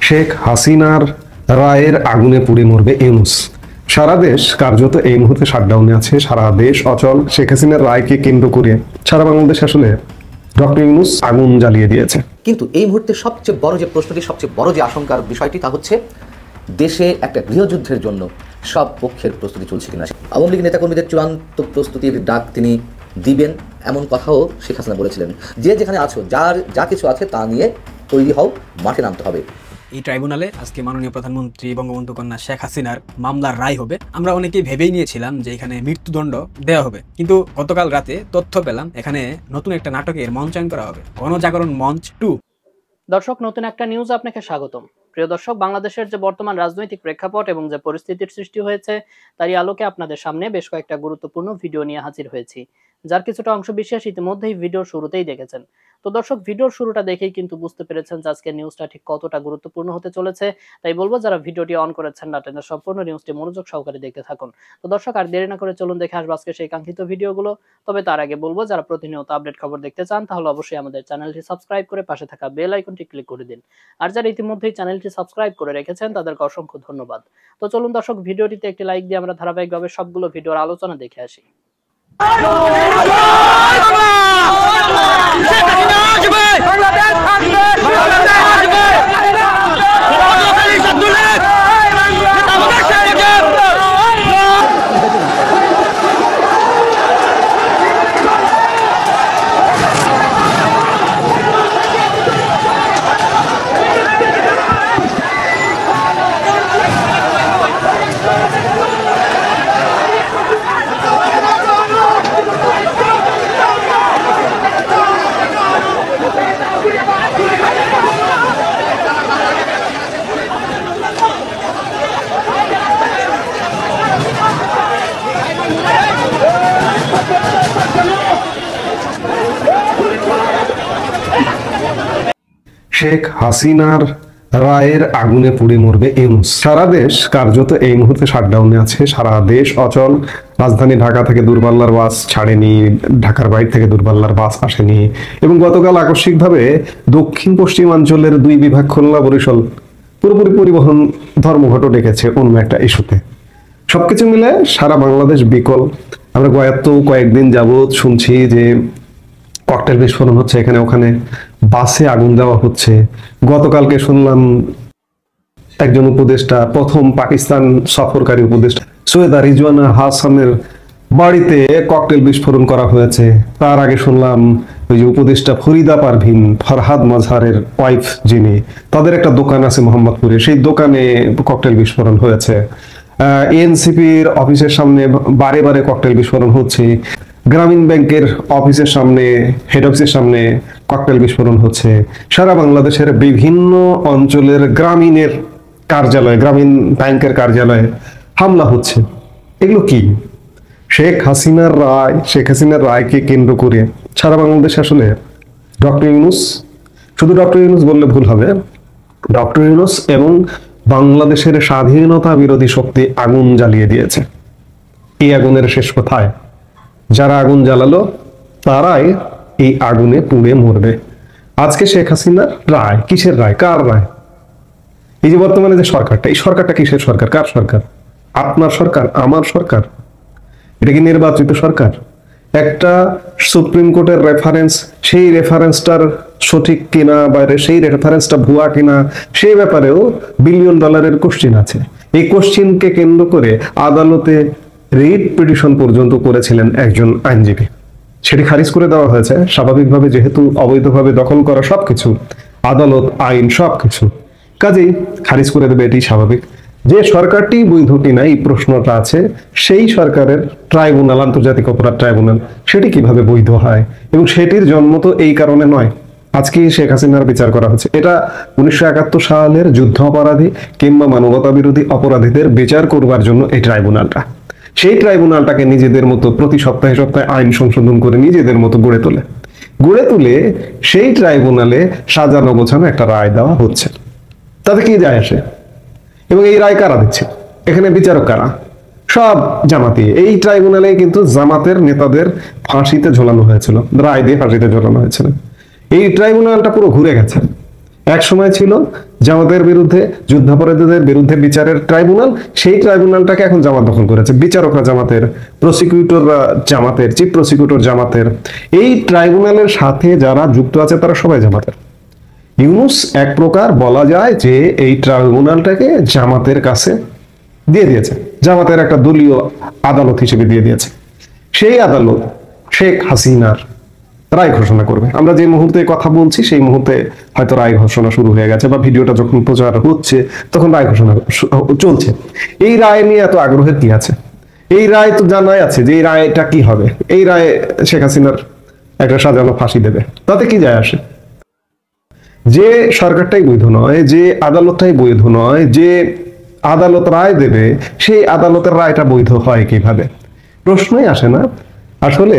শেখ হাসিনার রায়ের আগুনে পুড়ে মরবে ইউনূস। সারা দেশ কার্যত এই মুহূর্তে শাটডাউনে আছে। সারা দেশ অচল। শেখ হাসিনার রায়কে কেন্দ্র করে সারা বাংলাদেশ আসলে ডক্টর ইউনূস আগুন জ্বালিয়ে দিয়েছে। কিন্তু এই মুহূর্তে সবচেয়ে বড় যে প্রশ্নটি, সবচেয়ে বড় যে আশঙ্কার বিষয়টি, তা হচ্ছে দেশে একটা গৃহযুদ্ধের জন্য সব পক্ষের প্রস্তুতি চলছে কিনা। আওয়ামী লীগ নেতাকর্মীদের চূড়ান্ত প্রস্তুতির ডাক তিনি দিবেন, এমন কথাও শেখ হাসিনা বলেছিলেন। যে যেখানে আছো, যার যা কিছু আছে তা নিয়ে তৈরি হও, মাঠে নামতে হবে। এই ট্রাইব্যুনালে আজকে মাননীয় প্রধানমন্ত্রী বঙ্গবন্ধু কন্যা শেখ হাসিনার মামলার রায় হবে। আমরা অনেকেই ভেবেই নিয়েছিলাম যে এখানে মৃত্যুদণ্ড দেওয়া হবে, কিন্তু গতকাল রাতে তথ্য পেলাম এখানে নতুন একটা নাটকের মঞ্চায়ন করা হবে, গণজাগরণ মঞ্চ 2। দর্শক, নতুন একটা নিউজ আপনাকে স্বাগতম। প্রিয় দর্শক, বাংলাদেশের যে বর্তমান রাজনৈতিক প্রেক্ষাপট এবং যে পরিস্থিতির সৃষ্টি হয়েছে তারই আলোকে আপনাদের সামনে বেশ কয়েকটা গুরুত্বপূর্ণ ভিডিও নিয়ে হাজির হয়েছি, যার কিছুটা অংশ বিশেষ ইতিমধ্যেই ভিডিওর শুরুতেই দেখেছেন। তো দর্শক, ভিডিওর শুরুটা দেখেই কিন্তু বুঝতে পেরেছেন যে আজকের নিউজটা ঠিক কতটা গুরুত্বপূর্ণ হতে চলেছে। তাই বলবো, যারা ভিডিওটি অন করেছেন না টেনে সম্পূর্ণ নিউজটি মনোযোগ সহকারে দেখতে থাকুন। তো দর্শক, আর দেরি না করে চলুন দেখে আসবো আজকে সেই কাঙ্ক্ষিত ভিডিওগুলো। তবে তার আগে বলবো, যারা প্রতিনিয়ত আপডেট খবর দেখতে চান তাহলে অবশ্যই আমাদের চ্যানেলটি সাবস্ক্রাইব করে পাশে থাকা বেল আইকনটি ক্লিক করে দিন। আর যারা ইতিমধ্যেই চ্যানেলটি সাবস্ক্রাইব করে রেখেছেন তাদেরকে অসংখ্য ধন্যবাদ। তো চলুন দর্শক, ভিডিওটিতে একটি লাইক দিয়ে আমরা ধারাবাহিকভাবে সবগুলো ভিডিওর আলোচনা দেখে আসি। শেখ হাসিনার রায়ের আগুনে পুড়ে মরবে ইউনূস। সারা দেশ কার্যত এই মুহূর্তে শাটডাউনে আছে। সারা দেশ অচল। রাজধানী ঢাকা থেকে দূরপাল্লার বাস ছাড়েনি, ঢাকার বাইরে থেকে দূরপাল্লার বাস আসেনি, এবং গতকাল আকস্মিকভাবে দক্ষিণ পশ্চিমাঞ্চলের 2 বিভাগ খুলনা বরিশাল পুরোপুরি পরিবহন ধর্মঘট ডেকেছে অন্য একটা ইস্যুতে। সবকিছু মিলে সারা বাংলাদেশ বিকল। আমরা কয়েকদিন যাবৎ শুনছি যে ককটেল বিস্ফোরণ হচ্ছে এখানে ওখানে, বাসে আগুন দেওয়া হচ্ছে। গতকালকে শুনলাম একজন উপদেষ্টা, প্রথম পাকিস্তান সফরকারী উপদেষ্টা সৈয়দা রিজওয়ানা হাসানের বাড়িতে ককটেল বিস্ফোরণ করা হয়েছে। তার আগে শুনলাম ওই যে উপদেষ্টা ফরিদা পারভিন, ফরহাদ মাজহারের ওয়াইফ, যিনি, তাদের একটা দোকান আছে মোহাম্মদপুরে, সেই দোকানে ককটেল বিস্ফোরণ হয়েছে। এনসিপির অফিসের সামনে বারে বারে ককটেল বিস্ফোরণ হচ্ছে। গ্রামীণ ব্যাংকের অফিসের সামনে, হেড অফিসের সামনে ককটেল বিস্ফোরণ হচ্ছে। সারা বাংলাদেশের বিভিন্ন অঞ্চলের গ্রামীণের কার্যালয়, গ্রামীণ ব্যাংকের কার্যালয়ে হামলা হচ্ছে। এগুলো কি? শেখ হাসিনার রায়কে কেন্দ্র করে সারা বাংলাদেশ আসলে ডক্টর ইউনূস, শুধু ডক্টর ইউনূস বললে ভুল হবে, ডক্টর ইউনূস এবং বাংলাদেশের স্বাধীনতা বিরোধী শক্তি আগুন জ্বালিয়ে দিয়েছে। এই আগুনের শেষ কোথায়? যারা আগুন জ্বালালো তারাই এই আগুনে পুড়ে মরবে। আজকে শেখ হাসিনার রায়, কিসের রায়? কার রায়? এই যে বর্তমানে যে সরকারটা, এই সরকারটা কিসের সরকার? কার সরকার? আপনার সরকার? আমার সরকার? এটা কি নির্বাচিত সরকার? একটা সুপ্রিম কোর্টের রেফারেন্স, সেই রেফারেন্সটার সঠিক কিনা বা সেই রেফারেন্সটা ভুয়া কিনা, সেই ব্যাপারেও বিলিয়ন ডলারের কোশ্চিন আছে। এই কোশ্চিনকে কেন্দ্র করে আদালতে রিট পিটিশন পর্যন্ত করেছিলেন একজন আইনজীবী, সেটি খারিজ করে দেওয়া হয়েছে। স্বাভাবিকভাবে, যেহেতু অবৈধভাবে দখল করা সবকিছু, আদালত, আইন সবকিছু, কাজেই খারিজ করে দেবে, এটি স্বাভাবিক। যে সরকারটি বৈধ কিনা এই প্রশ্নটা আছে, সেই সরকারের ট্রাইব্যুনাল, আন্তর্জাতিক অপরাধ ট্রাইব্যুনাল, সেটি কিভাবে বৈধ হয়? এবং সেটির জন্ম তো এই কারণে নয়, আজকে শেখ হাসিনার বিচার করা হচ্ছে। এটা 1971 সালের যুদ্ধ অপরাধী কিংবা মানবতা বিরোধী অপরাধীদের বিচার করবার জন্য এই ট্রাইব্যুনালটা। সেই ট্রাইব্যুনালটাকে নিজেদের মতো প্রতি সপ্তাহে সপ্তাহে আইন সংশোধন করে নিজেদের মতো গড়ে তুলে সেই ট্রাইব্যুনালে সাজানো গোছানো একটা রায় দেওয়া হচ্ছে। তাতে কি যায় আসে? এবং এই রায় কারা দিচ্ছে? এখানে বিচারক কারা? সব জামাতি। এই ট্রাইব্যুনালে কিন্তু জামাতের নেতাদের ফাঁসিতে ঝোলানো হয়েছিল, রায় দিয়ে ফাঁসিতে ঝোলানো হয়েছিল। এই ট্রাইব্যুনালটা পুরো ঘুরে গেছে। এক সময় ছিল জামাতের বিরুদ্ধে, যুদ্ধাপরাধীদের বিরুদ্ধে বিচারের ট্রাইব্যুনাল, সেই ট্রাইব্যুনালটাকে এখন জামাত দখল করেছে। বিচারকরা জামাতের, প্রসিকিউটররা জামাতের, চিফ প্রসিকিউটর জামাতের। এই ট্রাইব্যুনালের সাথে যারা যুক্ত আছে তারা সবাই জামাতের। ইউনূস এক প্রকার বলা যায় যে এই ট্রাইব্যুনালটাকে জামাতের কাছে দিয়ে দিয়েছে, জামাতের একটা দলীয় আদালত হিসেবে দিয়ে দিয়েছে। সেই আদালত শেখ হাসিনার রায় ঘোষণা করবে। আমরা যে মুহূর্তে কথা বলছি সেই মুহূর্তে হয়তো রায় ঘোষণা শুরু হয়ে গেছে, বা ভিডিওটা যখন প্রচার হচ্ছে তখন রায় ঘোষণা চলছে। এই রায় নিয়ে এত আগ্রহের কি আছে? এই রায় তো জানাই আছে যে এই রায়টা কি হবে। এই রায় শেখ হাসিনার একটা সাজানো ফাঁসি দেবে, তাতে কি যায় আসে? যে সরকারটাই বৈধ নয়, যে আদালতটাই বৈধ নয়, যে আদালত রায় দেবে সেই আদালতের রায়টা বৈধ হয় কিভাবে? প্রশ্নই আসে না। আসলে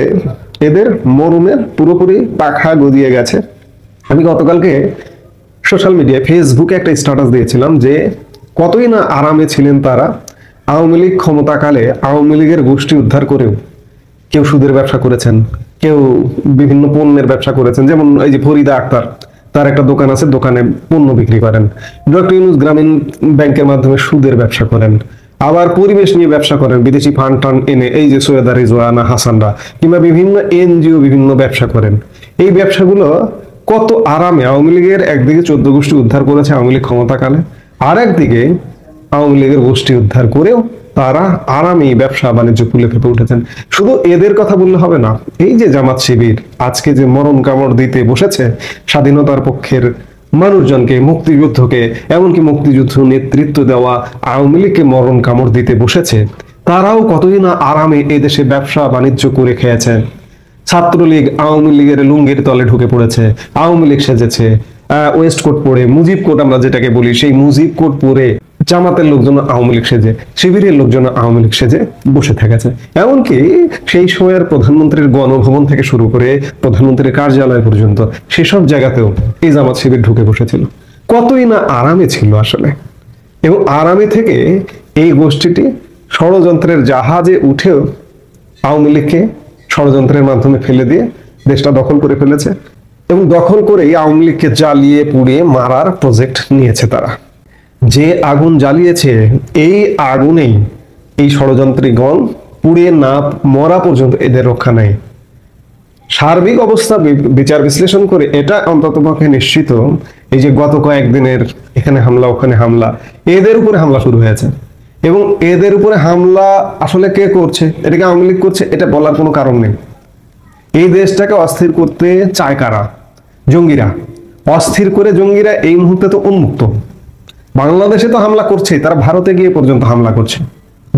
এদের মরণের পুরোপুরি পাখা গদিয়ে গেছে। আমি গতকালকে সোশ্যাল মিডিয়ায় ফেসবুকে একটা স্ট্যাটাস দিয়েছিলাম যে কতই না আরামে ছিলেন তারা। আওয়ামী লীগ ক্ষমতাকালে আওয়ামী লীগের গোষ্ঠী উদ্ধার করেও কেউ সুদের ব্যবসা করেছেন, কেউ বিভিন্ন পণ্যের ব্যবসা করেছেন। যেমন এই যে ফরিদা আক্তার, তার একটা দোকান আছে, দোকানে পণ্য বিক্রি করেন। ডক্টর ইউনূস গ্রামীণ ব্যাংকের মাধ্যমে সুদের ব্যবসা করেন, আবার পরিবেশ নিয়ে ব্যবসা করেন, বিদেশি ফান্ড টান্ড এনে, এই যে সৈয়দা রিজওয়ানা হাসানরা, কিংবা বিভিন্ন এনজিও বিভিন্ন ব্যবসা করেন। এই ব্যবসাগুলো কত আরামে আওয়ামী লীগের একদিকে 14 গোষ্ঠী উদ্ধার করেছে আওয়ামী লীগ ক্ষমতাকালে, আর একদিকে আওয়ামী লীগের গোষ্ঠী উদ্ধার করেও তারা আরামে ব্যবসা বাণিজ্য খুলে ফেপে উঠেছেন। শুধু এদের কথা বললে হবে না, এই যে জামাত শিবির আজকে যে মরণ কামড় দিতে বসেছে স্বাধীনতার পক্ষের মানুষজনকে, মুক্তিযুদ্ধকে, এমনকি মুক্তিযুদ্ধ নেতৃত্ব দেওয়া আওয়ামী লীগকে মরণ কামড় দিতে বসেছে, তারাও কতই না আরামে এদেশে ব্যবসা বাণিজ্য করে খেয়েছেন। ছাত্রলীগ আওয়ামী লীগের লুঙ্গির তলে ঢুকে পড়েছে, আওয়ামী লীগ সেজেছে, ওয়েস্ট কোট পরে, মুজিব কোট আমরা যেটাকে বলি, সেই মুজিব কোট পরে জামাতের লোকজন আওয়ামী লীগ সেজে, শিবিরের লোকজন আওয়ামী লীগ সেজে বসে থেকেছে। এমনকি সেই সময়ের প্রধানমন্ত্রীর গণভবন থেকে শুরু করে প্রধানমন্ত্রীর কার্যালয় পর্যন্ত সেসব জায়গাতেও এই জামাত শিবির ঢুকে বসেছিল। কতই না আরামে ছিল আসলে। এবং আরামে থেকে এই গোষ্ঠীটি ষড়যন্ত্রের জাহাজে উঠেও আওয়ামী লীগকে ষড়যন্ত্রের মাধ্যমে ফেলে দিয়ে দেশটা দখল করে ফেলেছে, এবং দখল করেই আওয়ামী লীগকে জ্বালিয়ে পুড়িয়ে মারার প্রজেক্ট নিয়েছে তারা। যে আগুন জ্বালিয়েছে এই আগুনেই এই ষড়যন্ত্রীগণ পুড়িয়ে না মরা পর্যন্ত এদের রক্ষা নাই। সার্বিক অবস্থা বিচার বিশ্লেষণ করে এটা অন্ততপক্ষে নিশ্চিত, এই যে গত কয়েকদিনের এখানে হামলা ওখানে হামলা, এদের উপরে হামলা শুরু হয়েছে। এবং এদের উপরে হামলা আসলে কে করছে? এটাকে আওয়ামী লীগ করছে, এটা বলার কোনো কারণ নেই। এই দেশটাকে অস্থির করতে চায় কারা? জঙ্গিরা। অস্থির করে জঙ্গিরা এই মুহূর্তে তো উন্মুক্ত। বাংলাদেশে তো হামলা করছে, তারা ভারতে গিয়ে পর্যন্ত হামলা করছে।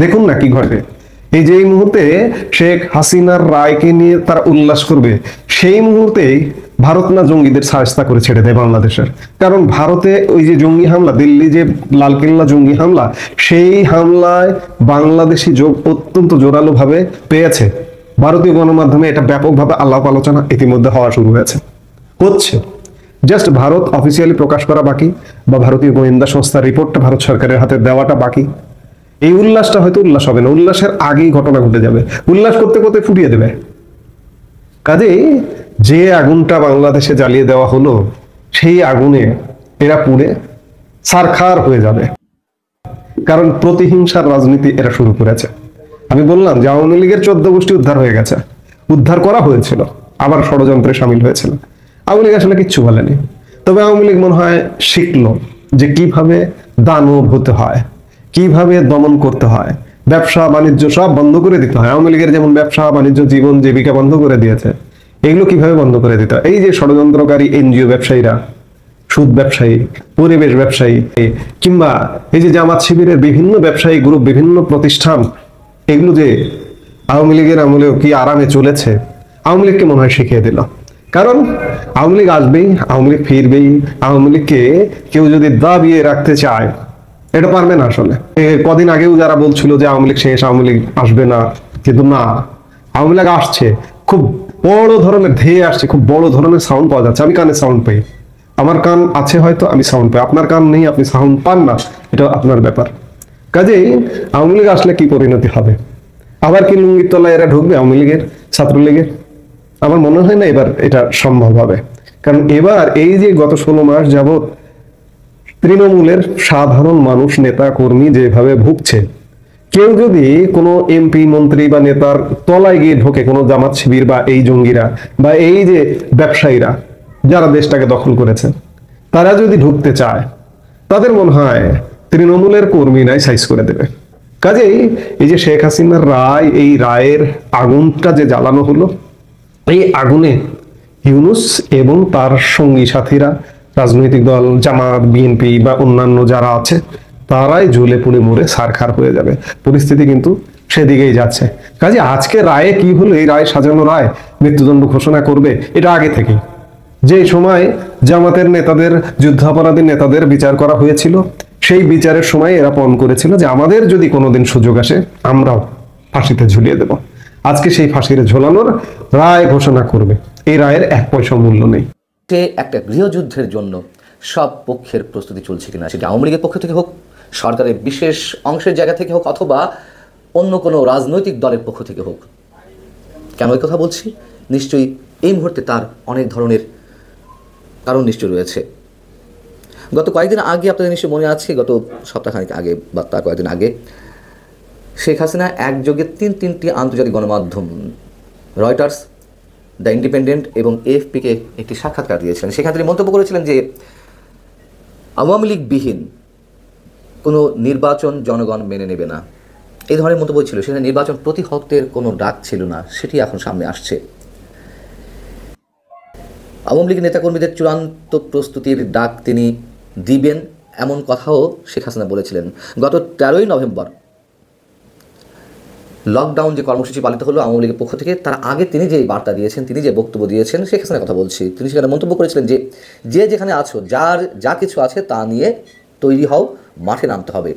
দেখুন না কি ঘটে। এই যে এই মুহূর্তে শেখ হাসিনার রায়কে নিয়ে তারা উল্লাস করবে, সেই মুহূর্তেই ভারত না জঙ্গিদের সাহায্য করে ছেড়ে দেয় বাংলাদেশের। কারণ ভারতে ওই যে জঙ্গি হামলা, দিল্লি যে লালকেল্লা জঙ্গি হামলা, সেই হামলায় বাংলাদেশি যোগ অত্যন্ত জোরালো ভাবে পেয়েছে। ভারতীয় গণমাধ্যমে এটা ব্যাপকভাবে আলাপ আলোচনা ইতিমধ্যে হওয়া শুরু হচ্ছে। জাস্ট ভারত অফিসিয়ালি প্রকাশ করা বাকি, বা ভারতীয় গোয়েন্দা সংস্থার রিপোর্টটা ভারত সরকারের হাতে দেওয়াটা বাকি। এই উল্লাসটা হয়তো উল্লাস হবে না, উল্লাসের আগেই ঘটনা ঘটে যাবে, উল্লাস করতে করতে ফুটিয়ে দেবে। কাজেই যে আগুনটা বাংলাদেশে জ্বালিয়ে দেওয়া হলো, সেই আগুনে এরা পুড়ে ছারখার হয়ে যাবে। কারণ প্রতিহিংসার রাজনীতি এরা শুরু করেছে। আমি বললাম যে আওয়ামী লীগের 14 গোষ্ঠী উদ্ধার হয়ে গেছে, উদ্ধার করা হয়েছিল, আবার ষড়যন্ত্রে সামিল হয়েছিল। আওয়ামী লীগ আসলে কিচ্ছু বলেনি। তবে আওয়ামী লীগ মনে হয় শিখলো যে কিভাবে দানব হতে হয়, কিভাবে দমন করতে হয়, ব্যবসা বাণিজ্য সব বন্ধ করে দিতে হয়। আওয়ামী লীগের যেমন ব্যবসা বাণিজ্য জীবন জীবিকা বন্ধ করে দিয়েছে, এগুলো কিভাবে বন্ধ করে দিতে হয়। এই যে ষড়যন্ত্রকারী এনজিও ব্যবসায়ীরা, সুদ ব্যবসায়ী, পরিবেশ ব্যবসায়ী, কিংবা এই যে জামাত শিবিরের বিভিন্ন ব্যবসায়ী গ্রুপ, বিভিন্ন প্রতিষ্ঠান, এগুলো যে আওয়ামী লীগের আমলেও কি আরামে চলেছে, আওয়ামী লীগকে মনে হয় শিখিয়ে দিল। কারণ আওয়ামী লীগ আসবেই, আওয়ামী লীগ ফিরবেই। আওয়ামী লীগকে কেউ যদি দাবিয়ে রাখতে চায়, এটা পারবে না আসলে। কদিন আগেও যারা বলছিল যে আওয়ামী লীগ শেষ, আওয়ামী লীগ আসবে না, কিন্তু না, আওয়ামী লীগ আসছে। খুব বড় ধরনের ধেয়ে আসছে, খুব বড় ধরনের সাউন্ড পাওয়া যাচ্ছে। আমি কানে সাউন্ড পাই, আমার কান আছে হয়তো, আমি সাউন্ড পাই। আপনার কান নেই, আপনি সাউন্ড পান না, এটা আপনার ব্যাপার। কাজেই আওয়ামী লীগ আসলে কি পরিণতি হবে? আবার কি লুঙ্গির তলায় এরা ঢুকবে আওয়ামী লীগের, ছাত্রলীগের? আমার মনে হয় না এবার এটা সম্ভব হবে। কারণ এবার এই যে গত 16 মাস যাবত তৃণমূলের সাধারণ মানুষ, নেতা কর্মী যেভাবে ভুগছে, কেউ যদি কোনো এমপি মন্ত্রী বা নেতার তলায় গিয়ে ঢোকে, কোনো জামাত শিবির বা এই জঙ্গিরা বা এই যে ব্যবসায়ীরা যারা দেশটাকে দখল করেছে, তারা যদি ঢুকতে চায়, তাদের মনে হয় তৃণমূলের কর্মীরাই সাইজ করে দেবে। কাজেই এই যে শেখ হাসিনার রায়, এই রায়ের আগুনটা যে জ্বালানো হলো, এই আগুনে ইউনূস এবং তার সঙ্গী সাথীরা, রাজনৈতিক দল জামাত, বিএনপি বা অন্যান্য যারা আছে, তারাই জ্বলে পুড়ে মরে ছারখার হয়ে যাবে। পরিস্থিতি কিন্তু সেদিকেই যাচ্ছে। কাজে আজকে রায়ে কি হলো, এই রায় সাজানো রায় মৃত্যুদণ্ড ঘোষণা করবে, এটা আগে থেকেই। যে সময় জামাতের নেতাদের, যুদ্ধাপরাধী নেতাদের বিচার করা হয়েছিল, সেই বিচারের সময় এরা পণ করেছিল যে আমাদের যদি কোনোদিন সুযোগ আসে আমরাও ফাঁসিতে ঝুলিয়ে দেব। আজকে সেই ফাঁসিতে ঝোলানোর রায় ঘোষণা করবে। এই রায়ের 1 পয়সা মূল্য নেই। সে একটা গৃহযুদ্ধের জন্য সব পক্ষের প্রস্তুতি চলছে কিনা, সেটা আওয়ামী লীগের পক্ষ থেকে হোক, সরকারের বিশেষ অংশের জায়গা থেকে হোক, অথবা অন্য কোনো রাজনৈতিক দলের পক্ষ থেকে হোক। কেন এই কথা বলছি? নিশ্চয়ই এই মুহূর্তে তার অনেক ধরনের কারণ নিশ্চয় রয়েছে। গত কয়েকদিন আগে, আপনাদের নিশ্চয়ই মনে আছে, গত সপ্তাহখানেক আগে বা তার কয়েকদিন আগে, শেখ হাসিনা একযোগে তিনটি আন্তর্জাতিক গণমাধ্যম, রয়টার্স, দ্য ইন্ডিপেন্ডেন্ট এবং এএফপিকে একটি সাক্ষাৎকার দিয়েছিলেন। সেখানে তিনি মন্তব্য করেছিলেন যে আওয়ামী লীগবিহীন কোনো নির্বাচন জনগণ মেনে নেবে না। এই ধরনের মন্তব্য ছিল। সেখানে নির্বাচন প্রতিহতের কোনো ডাক ছিল না, সেটি এখন সামনে আসছে। আওয়ামী লীগের নেতাকর্মীদের চূড়ান্ত প্রস্তুতির ডাক তিনি দিবেন, এমন কথাও শেখ হাসিনা বলেছিলেন। গত 13ই নভেম্বর লকডাউন যে কর্মসূচি পালিত হলো আওয়ামী লীগের পক্ষ থেকে, তার আগে তিনি যে বার্তা দিয়েছেন, তিনি যে বক্তব্য দিয়েছেন, শেখ হাসিনার কথা বলছি, তিনি সেখানে মন্তব্য করেছিলেন যে যে যেখানে আছো, যার যা কিছু আছে তা নিয়ে তৈরি হও, মাঠে নামতে হবে।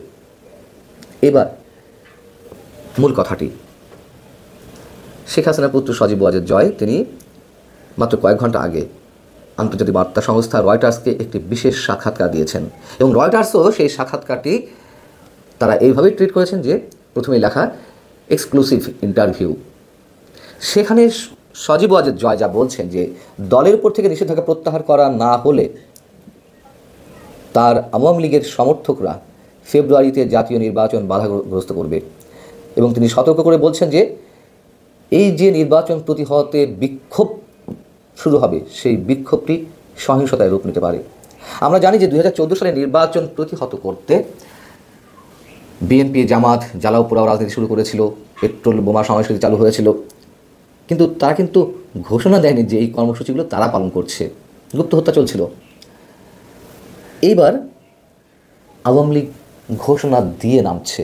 এবার মূল কথাটি, শেখ হাসিনার পুত্র সজীব ওয়াজেদ জয় তিনি মাত্র কয়েক ঘন্টা আগে আন্তর্জাতিক বার্তা সংস্থা রয়টার্সকে একটি বিশেষ সাক্ষাৎকার দিয়েছেন, এবং রয়টার্সও সেই সাক্ষাৎকারটি তারা এইভাবেই ট্রিট করেছেন যে প্রথমেই লেখা এক্সক্লুসিভ ইন্টারভিউ। সেখানে সজীব ওয়াজেদ জয় যা বলছেন যে দলের উপর থেকে নিষেধাজ্ঞা প্রত্যাহার করা না হলে তার আওয়ামী লীগের সমর্থকরা ফেব্রুয়ারিতে জাতীয় নির্বাচন বাধাগ্রস্ত করবে, এবং তিনি সতর্ক করে বলছেন যে এই যে নির্বাচন প্রতিহতে বিক্ষোভ শুরু হবে, সেই বিক্ষোভটি সহিংসতায় রূপ নিতে পারে। আমরা জানি যে 2014 সালে নির্বাচন প্রতিহত করতে বিএনপি, জামাত জ্বালাও পোড়াও রাজনীতি শুরু করেছিল, পেট্রোল বোমা সংস্কৃতি চালু হয়েছিল, কিন্তু তারা কিন্তু ঘোষণা দেয়নি যে এই কর্মসূচিগুলো তারা পালন করছে, গুপ্ত হত্যা চলছিল। এইবার আওয়ামী লীগ ঘোষণা দিয়ে নামছে।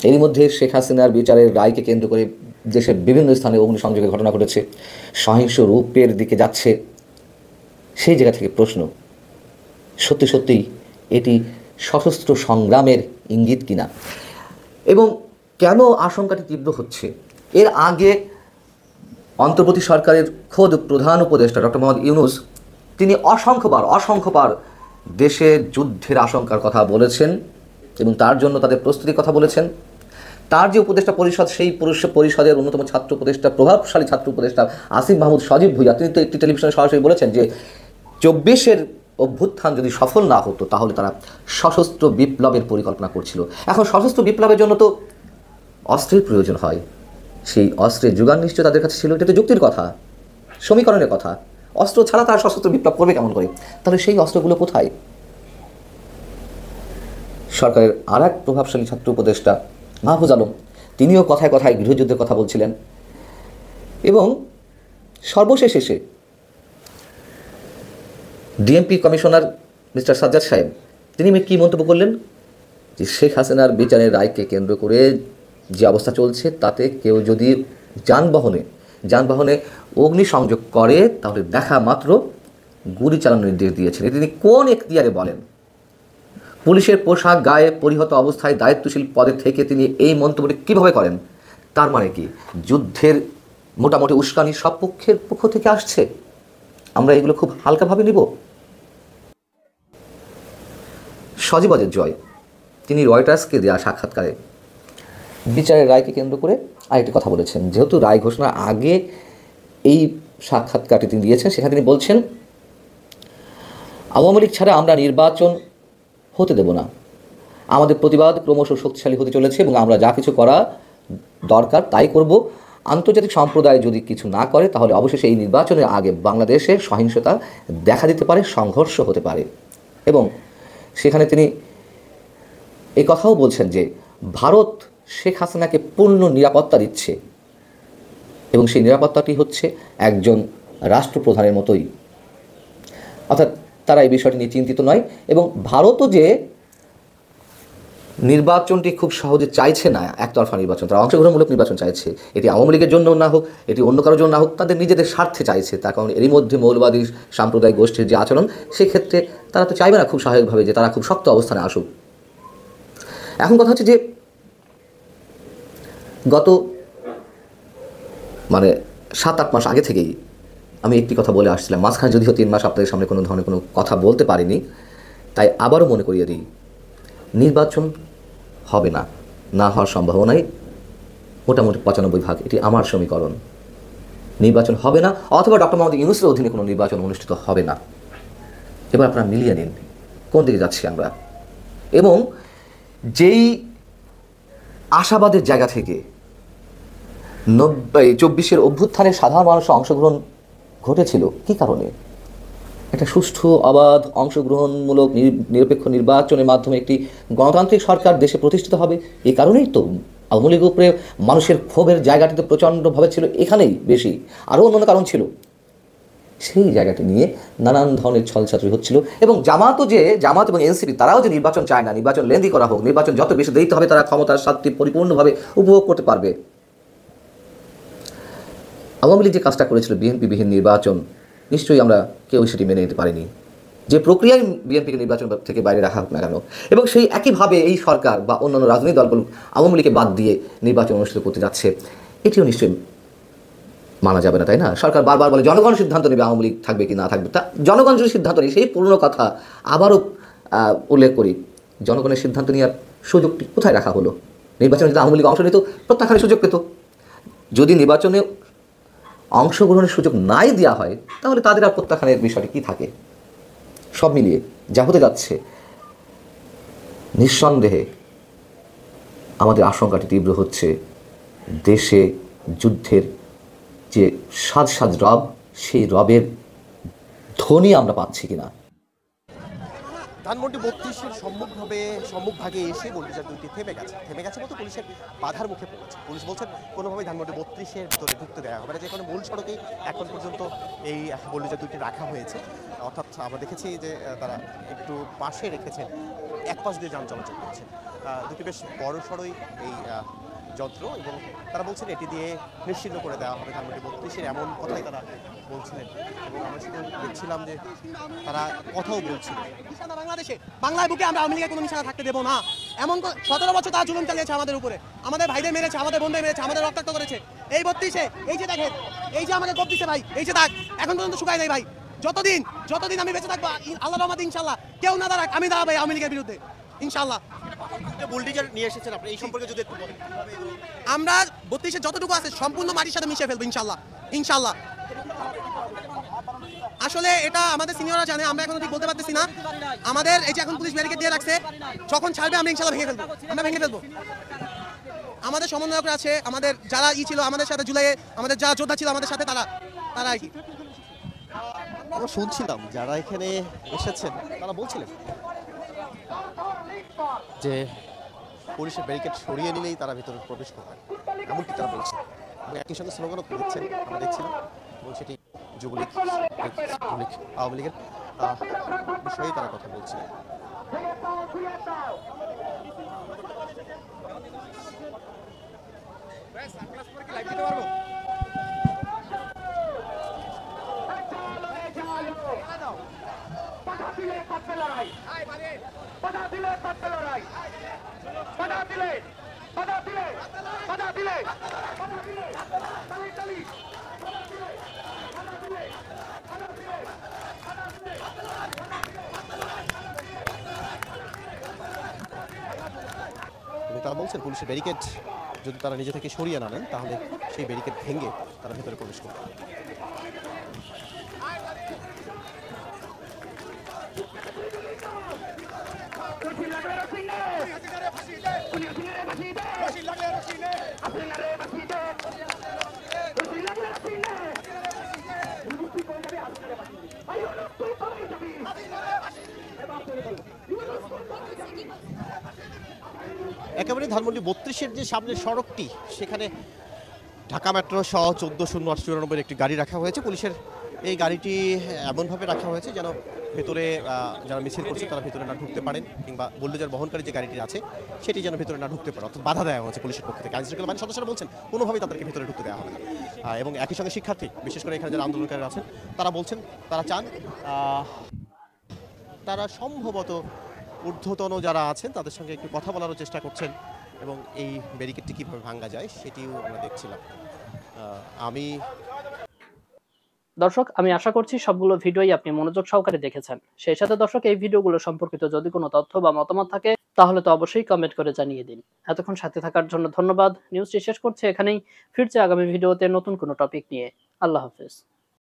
এরই মধ্যে শেখ হাসিনার বিচারের রায়কে কেন্দ্র করে দেশের বিভিন্ন স্থানে অগ্নিসংযোগের ঘটনা ঘটেছে, সহিংস রূপের দিকে যাচ্ছে। সেই জায়গা থেকে প্রশ্ন, সত্যি সত্যিই এটি সশস্ত্র সংগ্রামের ইঙ্গিত কিনা, এবং কেন আশঙ্কাটি তীব্র হচ্ছে? এর আগে অন্তর্বর্তী সরকারের খোদ প্রধান উপদেষ্টা ডক্টর মোহাম্মদ ইউনূস তিনি অসংখ্যবার দেশে যুদ্ধের আশঙ্কার কথা বলেছেন, এবং তার জন্য তাদের প্রস্তুতির কথা বলেছেন। তার যে উপদেষ্টা পরিষদ, সেই পরিষদের অন্যতম ছাত্র উপদেষ্টা, প্রভাবশালী ছাত্র উপদেষ্টা আসিফ মাহমুদ সজীব ভুইয়া, তিনি তো একটি টেলিভিশনে সরাসরি বলেছেন যে 24-এর অভ্যুত্থান যদি সফল না হতো তাহলে তারা সশস্ত্র বিপ্লবের পরিকল্পনা করছিল। এখন সশস্ত্র বিপ্লবের জন্য তো অস্ত্রের প্রয়োজন হয়, সেই অস্ত্রের যোগান নিশ্চয় তাদের কাছে ছিল। এটা তো যুক্তির কথা, সমীকরণের কথা। অস্ত্র ছাড়া তারা সশস্ত্র বিপ্লব করবে কেমন করে? তাহলে সেই অস্ত্রগুলো কোথায়? সরকারের আর এক প্রভাবশালী ছাত্র উপদেষ্টা মাহফুজ আলম, তিনিও কথায় কথায় গৃহযুদ্ধের কথা বলছিলেন। এবং সর্বশেষ এসে ডিএমপি কমিশনার মিস্টার সাজ্জাদ সাহেব তিনি কী মন্তব্য করলেন? যে শেখ হাসিনার বিচারের রায়কে কেন্দ্র করে যে অবস্থা চলছে, তাতে কেউ যদি যানবাহনে অগ্নিসংযোগ করে তাহলে দেখা মাত্র গুলি চালানোর নির্দেশ দিয়েছেন। তিনি কোন এখতিয়ারে বলেন? পুলিশের পোশাক গায়ে পরিহত অবস্থায় দায়িত্বশীল পদে থেকে তিনি এই মন্তব্যটি কীভাবে করেন? তার মানে কি যুদ্ধের মোটামুটি উস্কানি সব পক্ষের পক্ষ থেকে আসছে? আমরা এগুলো খুব হালকাভাবে নিব? সজীব ওয়াজেদ জয় তিনি রয়টার্সকে দেওয়া সাক্ষাৎকারে বিচারের রায়কে কেন্দ্র করে আরেকটি কথা বলেছেন। যেহেতু রায় ঘোষণার আগে এই সাক্ষাৎকারটি তিনি দিয়েছেন, সেখানে তিনি বলছেন, আওয়ামী লীগ ছাড়া আমরা নির্বাচন হতে দেব না। আমাদের প্রতিবাদ ক্রমশ শক্তিশালী হতে চলেছে এবং আমরা যা কিছু করা দরকার তাই করব। আন্তর্জাতিক সম্প্রদায় যদি কিছু না করে তাহলে অবশেষে এই নির্বাচনের আগে বাংলাদেশে সহিংসতা দেখা দিতে পারে, সংঘর্ষ হতে পারে। এবং সেখানে তিনি এই কথাও বলছেন যে ভারত শেখ হাসিনাকে পূর্ণ নিরাপত্তা দিচ্ছে এবং সেই নিরাপত্তাটি হচ্ছে একজন রাষ্ট্রপ্রধানের মতোই, অর্থাৎ তারা এই বিষয়টি নিয়ে চিন্তিত নয়। এবং ভারতও যে নির্বাচনটি খুব সহজে চাইছে না, একতরফা নির্বাচন, তারা অংশগ্রহণমূলক নির্বাচন চাইছে। এটি আওয়ামী লীগের জন্য না হোক, এটি অন্য কারোর জন্য না হোক, তাদের নিজেদের স্বার্থে চাইছে। তার কারণ এরই মধ্যে মৌলবাদী সাম্প্রদায়িক গোষ্ঠীর যে আচরণ, সেক্ষেত্রে তারা তো চাইবে না খুব স্বাভাবিকভাবে যে তারা খুব শক্ত অবস্থানে আসুক। এখন কথা হচ্ছে যে গত 7-8 মাস আগে থেকেই আমি একটি কথা বলে আসছিলাম, মাঝখানে যদিও 3 মাস আপনাদের সামনে কোনো ধরনের কোনো কথা বলতে পারিনি, তাই আবারও মনে করিয়ে দিই, নির্বাচন হবে না, না হওয়ার সম্ভাবনাই মোটামুটি 95%। এটি আমার সমীকরণ। নির্বাচন হবে না, অথবা ডক্টর মোহাম্মদ ইউনূসের অধীনে কোনো নির্বাচন অনুষ্ঠিত হবে না। এবার আপনারা মিলিয়ে নিন কোন দিকে যাচ্ছি আমরা। এবং যেই আশাবাদের জায়গা থেকে 24-এর অভ্যুত্থানে সাধারণ মানুষের অংশগ্রহণ ঘটেছিল, কি কারণে? একটা সুষ্ঠু, অবাধ, অংশগ্রহণমূলক নিরপেক্ষ নির্বাচনের মাধ্যমে একটি গণতান্ত্রিক সরকার দেশে প্রতিষ্ঠিত হবে। এই কারণেই তো আওয়ামী লীগের উপরে মানুষের ক্ষোভের জায়গাটি তো প্রচণ্ডভাবে ছিল, এখানেই বেশি, আরও অন্যান্য কারণ ছিল। সেই জায়গাটি নিয়ে নানান ধরনের ছলচাতুরি হচ্ছিল। এবং জামাত এবং এনসিপি তারাও যে নির্বাচন চায় না, নির্বাচন লেন্দি করা হোক, নির্বাচন যত বেশি দেরিতে হবে তারা ক্ষমতার স্বাদটি পরিপূর্ণভাবে উপভোগ করতে পারবে। আওয়ামী লীগ যে কাজটা করেছিল, বিএনপিবিহীন নির্বাচন, নিশ্চয়ই আমরা কেউ সেটি মেনে নিতে পারিনি। যে প্রক্রিয়ায় বিএনপিকে নির্বাচন থেকে বাইরে রাখা হোক না কেন, এবং সেই একইভাবে এই সরকার বা অন্যান্য রাজনৈতিক দলগুলো আওয়ামী লীগকে বাদ দিয়ে নির্বাচন অনুষ্ঠিত করতে যাচ্ছে, এটিও নিশ্চয়ই মানা যাবে না, তাই না? সরকার বারবার বলে জনগণ সিদ্ধান্ত নেবে আওয়ামী লীগ থাকবে কি না থাকবে। তা জনগণ যদি সিদ্ধান্ত নেই, সেই পুরনো কথা আবারও উল্লেখ করি, জনগণের সিদ্ধান্ত নেওয়ার সুযোগটি কোথায় রাখা হলো? নির্বাচনে যদি আওয়ামী লীগ অংশ নিত, প্রত্যাখ্যানের সুযোগ পেত। যদি নির্বাচনে অংশগ্রহণের সুযোগ নাই দেওয়া হয়, তাহলে তাদের আর প্রত্যাখ্যানের বিষয়টি কী থাকে? সব মিলিয়ে যা হতে যাচ্ছে, নিঃসন্দেহে আমাদের আশঙ্কাটি তীব্র হচ্ছে, দেশে যুদ্ধের যে সাজ রব, সেই রবের ধ্বনি আমরা পাচ্ছি কিনা। ধানমন্ডি 32-এর সম্মুখভাগে এসে বল্লিজার দুইটি থেমে গেছে বলতে পুলিশের বাধার মুখে পড়েছে। পুলিশ বলছেন কোনোভাবেই ধানমন্ডি 32-এর ভিতরে ঢুকতে দেওয়া হবে না, যেখানে মূল সড়কেই এখন পর্যন্ত এই বল্লিজার দুইটি রাখা হয়েছে। অর্থাৎ আমরা দেখেছি যে তারা একটু পাশে রেখেছেন, এক পাশ দিয়ে যান চলাচল করছে। দুটি বেশ বড় সড়ই এই যন্ত্র, এবং তারা বলছেন এটি দিয়ে নিশ্চিন্ন করে দেওয়া হবে ধানমন্ডি 32-এর, এমন কথাই তারা বলছিলেন। এবং আমরা শুধু দেখছিলাম যে তারা কথাও বলছিলেন, বাংলাদেশে বাংলার বুকে আমরা আওয়ামী লীগের কোনো নিশানা থাকতে দেবো না। এমন 17 বছর তারা জুলুম চালিয়েছে আমাদের উপরে, আমাদের ভাইদের মেরেছে, আমাদের বোনদের মেরেছে, আমাদের রক্তাক্ত করেছে। এই 32-এ এই যে দেখেন, এই যে আমাকে কোপ দিছে ভাই, এই যে দাগ এখন পর্যন্ত শুকায় নাই ভাই। যতদিন আমি বেঁচে থাকবো, আল্লাহর রহমতে ইনশাআল্লাহ কেউ না দাঁড়াক, আমি দাঁড়াবো আওয়ামী লীগের বিরুদ্ধে ইনশাআল্লাহ। বুলডোজার নিয়ে এসেছেন আপনি, এই সম্পর্কে যদি একটু বলেন। আমরা 32-এ যতটুকু আছে সম্পূর্ণ মাটির সাথে মিশিয়ে ফেলবো ইনশাআল্লাহ। আসলে এটা আমাদের সিনিয়ররা জানে, আমরা এখন ঠিক বলতে পারতেছি না। আমাদের এই যে এখন পুলিশ ব্যারিকেড দিয়ে রাখছে, যখন ছাড়বে আমরা ইনশাআল্লাহ ভেঙে ফেলবো। আমাদের সমন্বয়করা আছে, আমাদের যারা ছিল আমাদের সাথে জুলাইয়ে, আমাদের যারা যোদ্ধা ছিল আমাদের সাথে, তারা আর কি। আমরা শুনছিলাম যারা এখানে এসেছেন তারা বলছিলেন যে পুলিশের ব্যারিকেড সরিয়ে নিলেই তারা ভিতরে প্রবেশ করবেন, এমনকি তারা বলছেন। এবং একই সঙ্গে স্লোগানও দিচ্ছেন, আমরা দেখছিলাম। এবং সেটি যুবলীগ, আওয়ামী লীগের বিষয়ে তারা কথা বলছিলেন। তারা বলছেন পুলিশের ব্যারিকেড যদি তারা নিজে থেকে সরিয়ে না নেন, তাহলে সেই ব্যারিকেড ভেঙে তারা ভেতরে প্রবেশ করবে। একেবারে ধানমন্ডি 32-এর যে সামনের সড়কটি, সেখানে ঢাকা মেট্রো সহ 140894 একটি গাড়ি রাখা হয়েছে। পুলিশের এই গাড়িটি এমনভাবে রাখা হয়েছে যেন ভেতরে যারা মিছিল করছে তারা ভেতরে না ঢুকতে পারেন, কিংবা বুলডোজার বহনকারী যে গাড়িটি আছে সেটি যেন ভেতরে না ঢুকতে পারে, অর্থাৎ বাধা দেওয়া হয়েছে পুলিশের পক্ষ থেকে। আইনশৃঙ্খলা বাহিনীর সদস্যরা বলছেন কোনোভাবেই তাদেরকে ভেতরে ঢুকতে দেওয়া হবে না। এবং একই সঙ্গে শিক্ষার্থী, বিশেষ করে এখানে যারা আন্দোলনকারীরা আছেন, তারা বলছেন তারা চান তারা সম্ভবত ঊর্ধ্বতন যারা আছেন তাদের সঙ্গে একটু কথা বলারও চেষ্টা করছেন, এবং এই ব্যারিকেডটি কীভাবে ভাঙা যায় সেটিও আমরা দেখছিলাম। দর্শক, আমি আশা করছি সবগুলো ভিডিওই আপনি মনোযোগ সহকারে দেখেছেন। সেই সাথে দর্শক, এই ভিডিওগুলো সম্পর্কিত যদি কোনো তথ্য বা মতামত থাকে তাহলে তো অবশ্যই কমেন্ট করে জানিয়ে দিন। এতক্ষণ সাথে থাকার জন্য ধন্যবাদ। নিউজটি শেষ করছে এখানেই, ফিরছে আগামী ভিডিওতে নতুন কোনো টপিক নিয়ে। আল্লাহ হাফেজ।